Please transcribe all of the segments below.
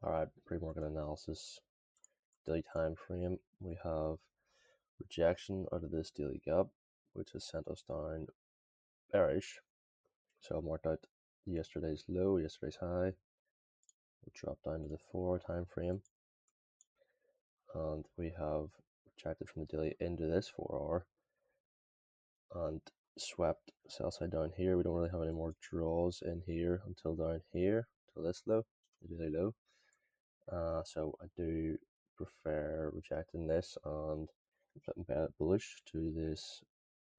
Alright, pre-market analysis, daily time frame. We have rejection out of this daily gap, which has sent us down bearish. So I've marked out yesterday's low, yesterday's high. We'll drop down to the 4 time frame, and we have rejected from the daily into this 4 hour and swept sell side down here. We don't really have any more draws in here until down here, till this low, the daily low. So I do prefer rejecting this and flipping Payout bullish to this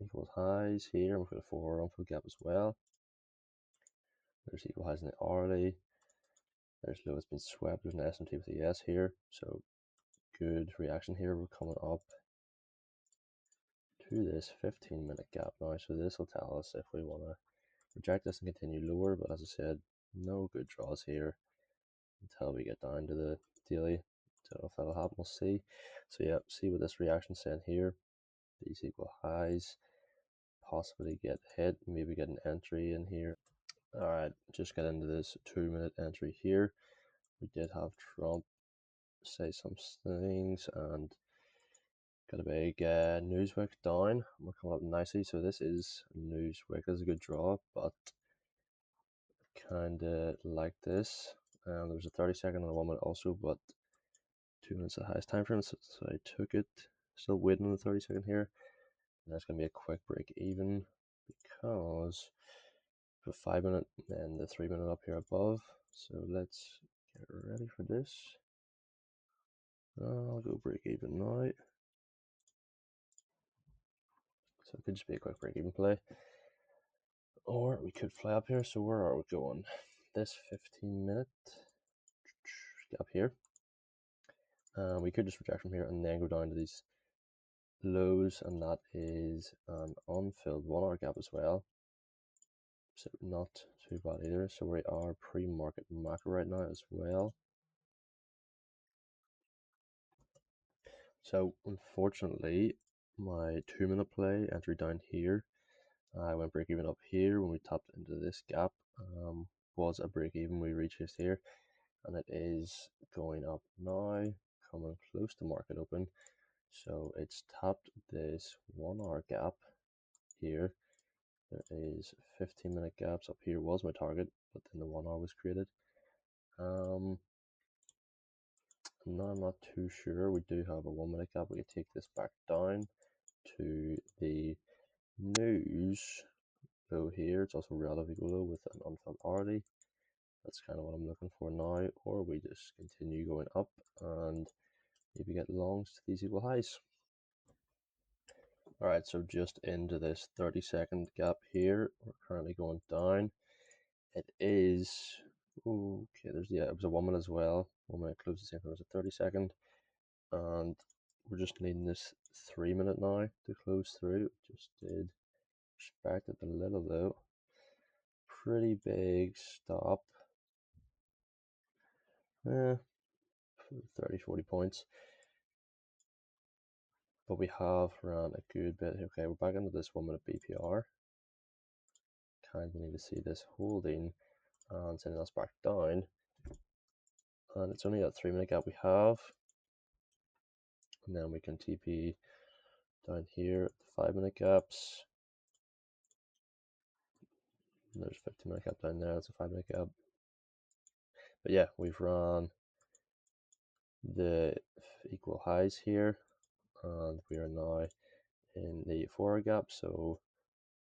equal highs here. And we've got a 4 hour gap as well. There's equal highs in the hourly. There's low has been swept. There's an SMT with a yes here. So good reaction here. We're coming up to this 15-minute gap now. So this will tell us if we want to reject this and continue lower. But as I said, no good draws here until we get down to the daily. Don't know if that'll happen, we'll see. So yeah, see what this reaction's saying here. These equal highs, possibly get hit, maybe get an entry in here. Alright, just get into this 2-minute entry here. We did have Trump say some things and got a big Newsweek down. We're coming up nicely, so this is Newsweek. This is a good draw, but kinda like this. There's a 30-second and a 1 minute also, but 2 minutes the highest time frame, so I took it. Still waiting on the 30-second here. And that's gonna be a quick break even because the 5 minute and the 3 minute up here above. So let's get ready for this. I'll go break even now. So it could just be a quick break even play. Or we could fly up here. So where are we going? This 15-minute gap here. We could just reject from here and then go down to these lows, and that is an unfilled 1 hour gap as well. So not too bad either. So we are pre-market macro right now as well. So unfortunately, my 2-minute play entry down here, I went break even up here when we tapped into this gap. Was a break even we reached here, and it is going up now, coming close to market open. So it's tapped this 1 hour gap here. There is 15-minute gaps up here was my target, but then the 1 hour was created. No, I'm not too sure. We do have a 1 minute gap. We can take this back down to the news low here. It's also relatively low with an unfilled hourly. That's kind of what I'm looking for now. Or we just continue going up and maybe get longs to these equal highs. Alright, so just into this 30-second gap here. We're currently going down. It is okay. It was a 1 minute as well. 1 minute close the same time as a 30-second, and we're just needing this 3 minute now to close through. Just did respect it a little though. Pretty big stop. 30-40 points. But we have run a good bit. Okay, we're back into this 1 minute BPR. Kind of need to see this holding and sending us back down. And it's only that 3 minute gap we have. And then we can TP down here, the 5 minute gaps. And there's a 15-minute gap down there, that's a 5 minute gap. But yeah, we've run the equal highs here, and we are now in the 4 hour gap, so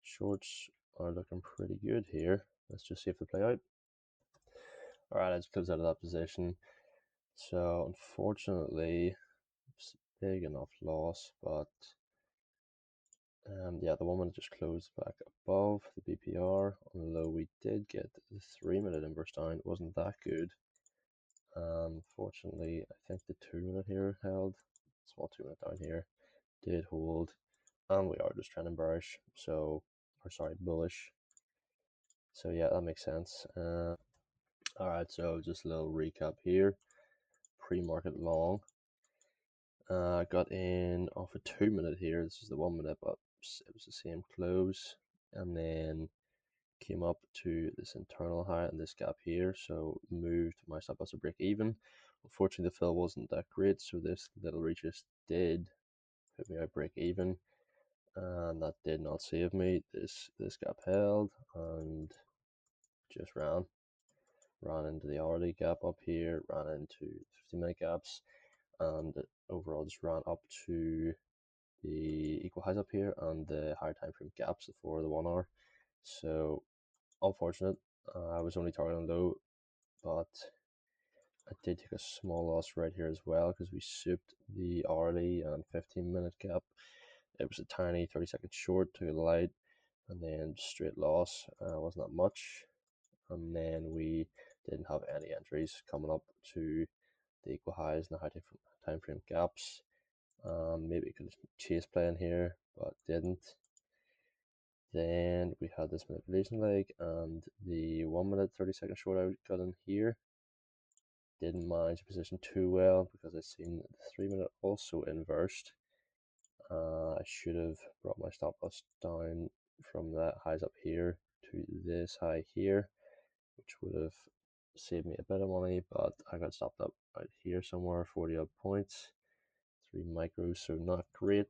shorts are looking pretty good here. Let's just see if they play out. Alright, let's close out of that position. So unfortunately, it's a big enough loss, but yeah, the 1 minute just closed back above the BPR. On the low, we did get the 3 minute inverse down. It wasn't that good. Unfortunately, I think the 2 minute here held. Small 2 minute down here did hold, and we are just trending bearish. So, or sorry, bullish. So yeah, that makes sense. Alright, so just a little recap here. Pre-market long. Got in off a 2 minute here. This is the 1 minute, but it was the same close. And then came up to this internal high and this gap here, so moved my stop loss to break even. Unfortunately, the fill wasn't that great, so this little retest did put me at break even, and that did not save me. This gap held and just ran into the hourly gap up here, ran into 50-minute gaps, and overall just ran up to the equal highs up here and the higher time frame gaps for the 1 hour. So unfortunate. I was only targeting low, but I did take a small loss right here as well because we souped the hourly and 15-minute gap. It was a tiny 30-second short to the light, and then straight loss. Wasn't that much. And then we didn't have any entries coming up to the equal highs and the high time frame gaps. Maybe could chase playing here, but didn't. Then we had this manipulation leg and the 1 minute 30-second short I got in here. Didn't manage the position too well because I seen the 3 minute also inversed. I should have brought my stop loss down from that highs up here to this high here, which would have saved me a bit of money, but I got stopped up right here somewhere, 40 odd points, 3 micros, so not great.